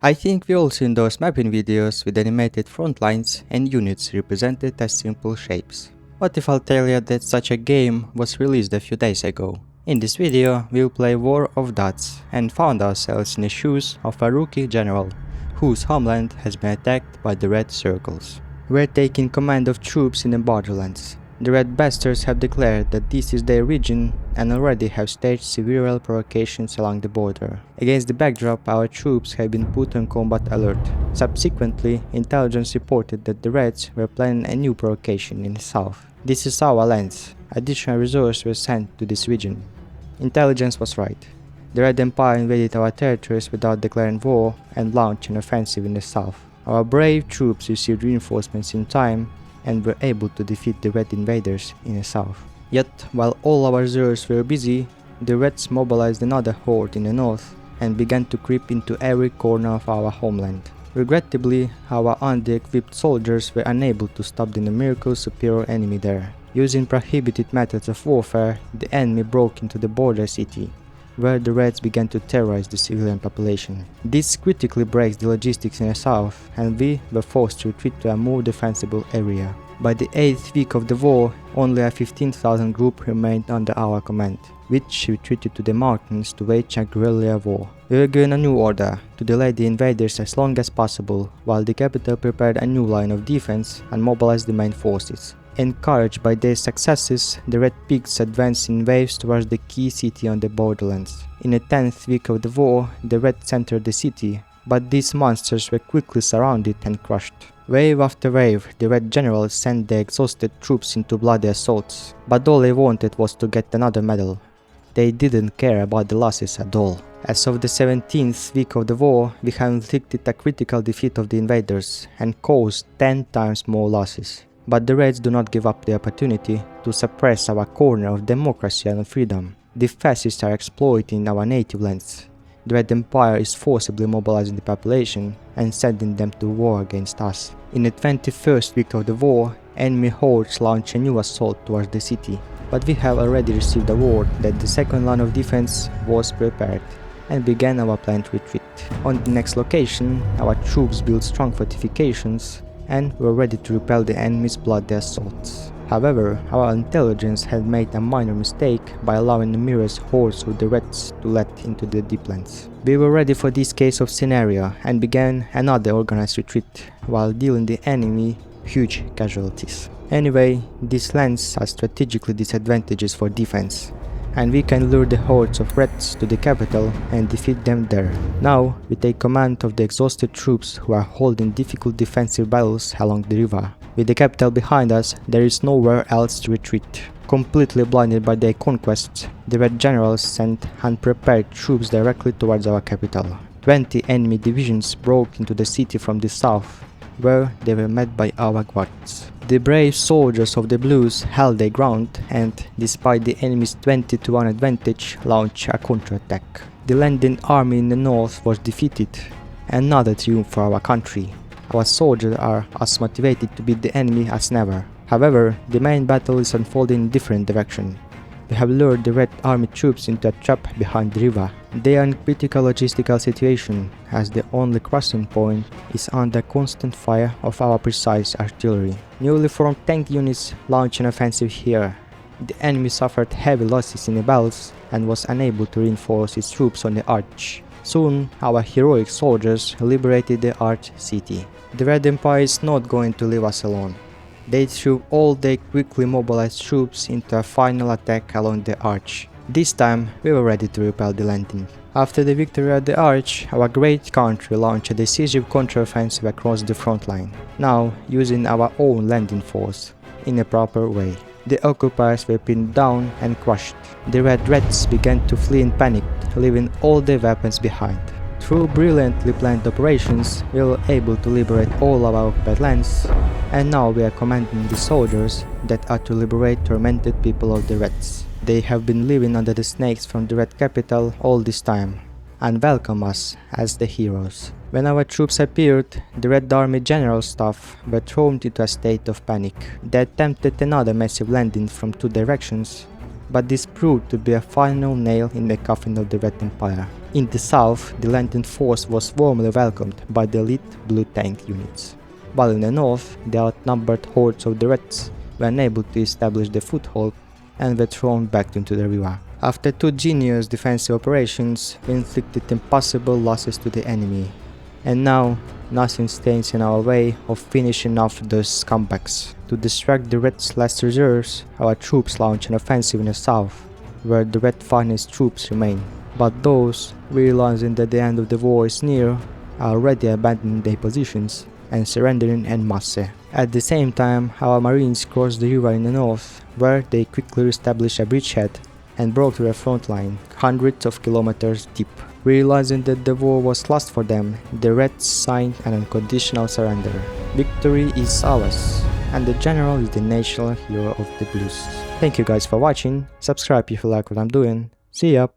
I think we all seen those mapping videos with animated front lines and units represented as simple shapes. What if I'll tell you that such a game was released a few days ago? In this video, we'll play War of Dots and found ourselves in the shoes of a rookie general, whose homeland has been attacked by the Red Circles. We're taking command of troops in the borderlands. The Red Bastards have declared that this is their region and already have staged several provocations along the border. Against the backdrop, our troops have been put on combat alert. Subsequently, intelligence reported that the Reds were planning a new provocation in the south. This is our lands. Additional resources were sent to this region. Intelligence was right. The Red Empire invaded our territories without declaring war and launched an offensive in the south. Our brave troops received reinforcements in time and were able to defeat the Red invaders in the south. Yet, while all our reserves were busy, the Reds mobilized another horde in the north and began to creep into every corner of our homeland. Regrettably, our under-equipped soldiers were unable to stop the numerical superior enemy there. Using prohibited methods of warfare, the enemy broke into the border city, where the Reds began to terrorize the civilian population. This critically breaks the logistics in the south, and we were forced to retreat to a more defensible area. By the 8th week of the war, only a 15,000 group remained under our command, which retreated to the mountains to wage a guerrilla war. We were given a new order to delay the invaders as long as possible, while the capital prepared a new line of defense and mobilized the main forces. Encouraged by their successes, the Red Pigs advanced in waves towards the key city on the borderlands. In the 10th week of the war, the Reds entered the city, but these monsters were quickly surrounded and crushed. Wave after wave, the Red generals sent their exhausted troops into bloody assaults, but all they wanted was to get another medal. They didn't care about the losses at all. As of the 17th week of the war, we have inflicted a critical defeat of the invaders and caused 10 times more losses. But the Reds do not give up the opportunity to suppress our corner of democracy and freedom. The fascists are exploiting our native lands. The Red Empire is forcibly mobilizing the population and sending them to war against us. In the 21st week of the war, enemy hordes launch a new assault towards the city. But we have already received a word that the second line of defense was prepared and began our planned retreat. On the next location, our troops built strong fortifications and were ready to repel the enemy's bloody assaults. However, our intelligence had made a minor mistake by allowing numerous hordes of the Reds to let into the deeplands. We were ready for this case of scenario and began another organized retreat while dealing the enemy huge casualties. Anyway, these lands are strategically disadvantageous for defense, and we can lure the hordes of Reds to the capital and defeat them there. Now, we take command of the exhausted troops who are holding difficult defensive battles along the river. With the capital behind us, there is nowhere else to retreat. Completely blinded by their conquests, the Red generals sent unprepared troops directly towards our capital. 20 enemy divisions broke into the city from the south, where they were met by our guards. The brave soldiers of the Blues held their ground and, despite the enemy's 20-1 advantage, launched a counterattack. The landing army in the north was defeated, another triumph for our country. Our soldiers are as motivated to beat the enemy as never. However, the main battle is unfolding in a different direction. We have lured the Red Army troops into a trap behind the river. They are in a critical logistical situation, as the only crossing point is under constant fire of our precise artillery. Newly formed tank units launched an offensive here. The enemy suffered heavy losses in the battles and was unable to reinforce its troops on the arch. Soon, our heroic soldiers liberated the arch city. The Red Empire is not going to leave us alone. They threw all their quickly mobilized troops into a final attack along the arch. This time, we were ready to repel the landing. After the victory at the arch, our great country launched a decisive counteroffensive across the front line, now using our own landing force in a proper way. The occupiers were pinned down and crushed. The Red Reds began to flee in panic, leaving all their weapons behind. Through brilliantly planned operations, we were able to liberate all of our occupied lands, and now we are commanding the soldiers that are to liberate tormented people of the Reds. They have been living under the snakes from the Red capital all this time, and welcome us as the heroes. When our troops appeared, the Red Army general staff were thrown into a state of panic. They attempted another massive landing from two directions, but this proved to be a final nail in the coffin of the Red Empire. In the south, the Lantern Force was warmly welcomed by the elite blue tank units, while in the north, the outnumbered hordes of the Reds were unable to establish the foothold and were thrown back into the river. After 2 genius defensive operations, we inflicted impossible losses to the enemy, and now nothing stands in our way of finishing off those scumbags. To distract the Red's last reserves, our troops launched an offensive in the south, where the Red finest troops remain. But those, realizing that the end of the war is near, are already abandoning their positions and surrendering en masse. At the same time, our marines crossed the river in the north, where they quickly established a bridgehead and broke their front line, hundreds of kilometers deep. Realizing that the war was lost for them, the Reds signed an unconditional surrender. Victory is ours, and the general is the national hero of the Blues. Thank you guys for watching, subscribe if you like what I'm doing, see ya!